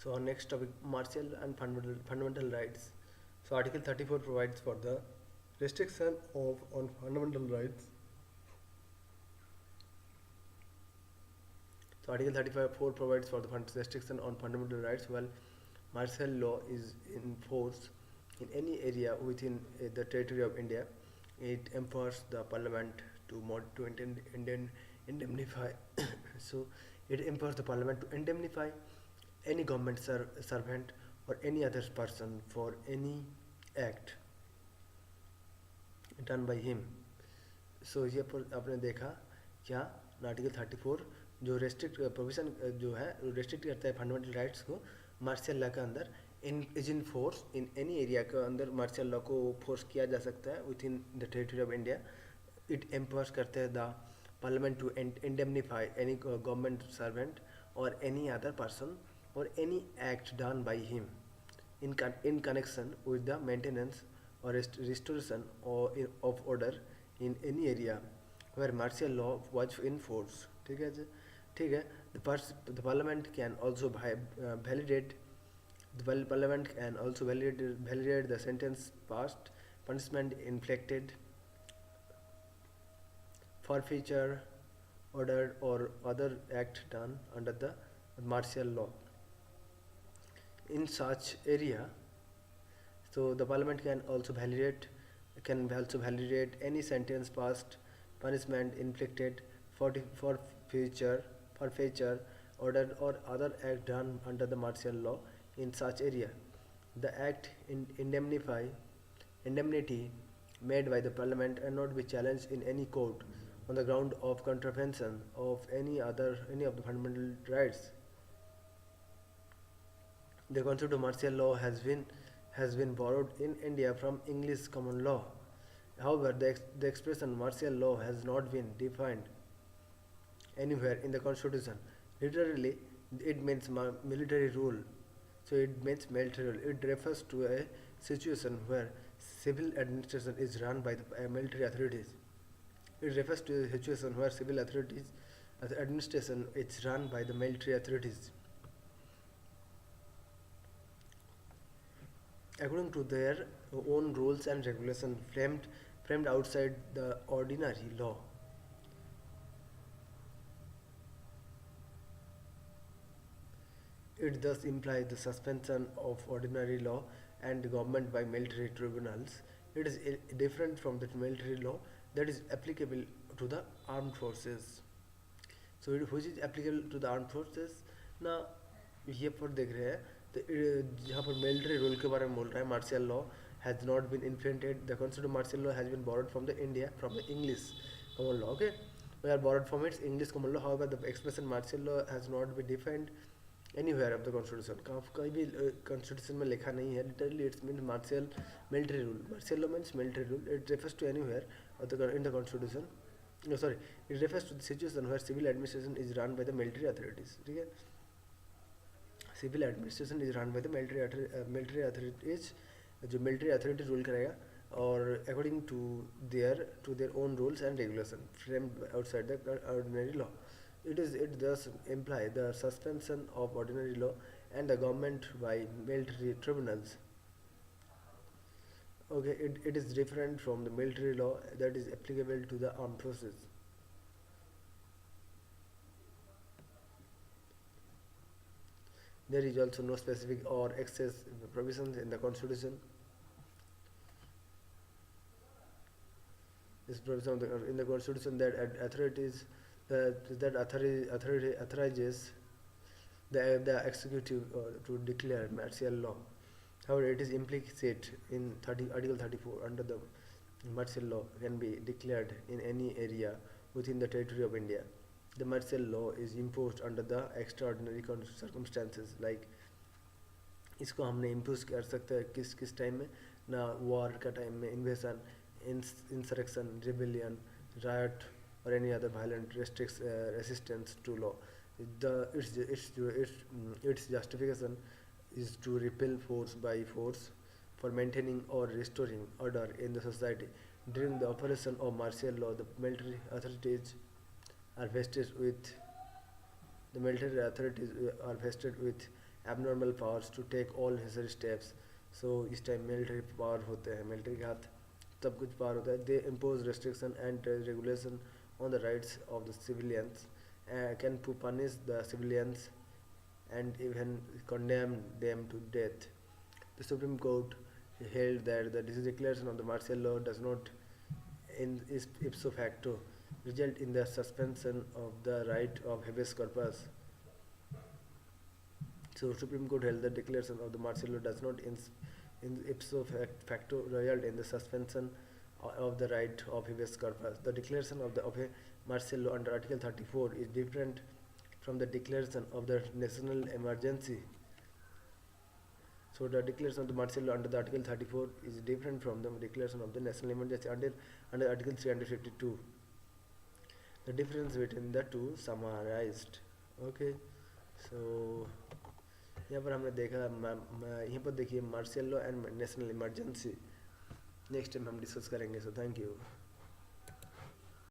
So our next topic, martial and fundamental rights. So Article 34 provides for the restriction of on fundamental rights. So Article 34 provides for the restriction on fundamental rights while martial law is in force in any area within the territory of India. It empowers the parliament to indemnify. So it empowers the parliament to indemnify any government servant or any other person for any act done by him. सो ये पर आपने देखा क्या article 34 जो restrict provision जो है restrict करता है फंडामेंटल राइट्स को मार्शल लॉ के अंदर in is in force in any area के अंदर मार्शल लॉ को फोर्स किया जा सकता है within the territory of India. It empowers करते हैं the Parliament to indemnify any government servant or any other person or any act done by him in connection with the maintenance or restoration of order in any area where martial law was in force. ठीक है जी, ठीक है. The parliament can also validate the parliament can also validate the sentence passed, punishment inflicted, forfeiture ordered or other act done under the martial law in such area. So the parliament can also validate any sentence passed, punishment inflicted, forfeiture ordered or other act done under the martial law in such area. The act indemnity made by the parliament and not be challenged in any court on the ground of contravention of any of the fundamental rights. The concept of martial law has been borrowed in India from English common law. However, the expression martial law has not been defined anywhere in the constitution. Literally, it means military rule. So it means military rule. It refers to a situation where civil administration is run by the military authorities. It refers to a situation where civil administration is run by the military authorities according to their own rules and regulations framed outside the ordinary law. It thus implies the suspension of ordinary law and government by military tribunals. It is different from the military law that is applicable to the armed forces. So which is applicable to the armed forces ना ये पर देख रहे हैं तो जहाँ पर military rule के बारे में बोल रहा है martial law has not been invented. The concept of martial law has been borrowed from the English common law. Okay, we are borrowed from its English common law. However, the expression martial law has not been defined anywhere of the constitution. कहीं भी constitution में लिखा नहीं है. Literally, it means military rule. Martial law means military rule. It refers to anywhere in the constitution. No, sorry. It refers to the situation where civil administration is run by the military authorities. ठीक है? Civil administration is run by the military authorities. जो military authority rule करेगा और according to their own rules and regulations framed outside the ordinary law. It does imply the suspension of ordinary law and the government by military tribunals. Okay, it is different from the military law that is applicable to the armed forces. There is also no specific or excess provisions in the constitution. This provision in the constitution that authorities authorizes the executive to declare martial law. However, it is implicit in Article 34 under the martial law can be declared in any area within the territory of India. The martial law is imposed under the extraordinary circumstances like इसको हमने impose कर सकते हैं किस time में ना war का time में invasion, insurrection, rebellion, riot or any other violent resistance to law. Its justification is to repel force by force for maintaining or restoring order in the society. During the operation of martial law, the military authorities are vested with abnormal powers to take all necessary steps. So इस time military power होते हैं, military के हाथ सब कुछ power होता है. They impose restriction and regulation on the rights of the civilians, can punish the civilians and even condemn them to death. The Supreme Court held that the declaration of the martial law does not, in ipso facto, result in the suspension of the right of habeas corpus. So, Supreme Court held the declaration of the martial law does not, in ipso facto, result in the suspension of the right of habeas corpus. The declaration of a martial law under Article 34 is different from the declaration of the national emergency. So the declaration of the martial law under the Article 34 is different from the declaration of the national emergency under Article 352. The difference between the two summarized. Okay, so यहाँ पर हमने देखा, यहाँ पर देखिए martial law and national emergency. Next time हम discuss करेंगे. So thank you.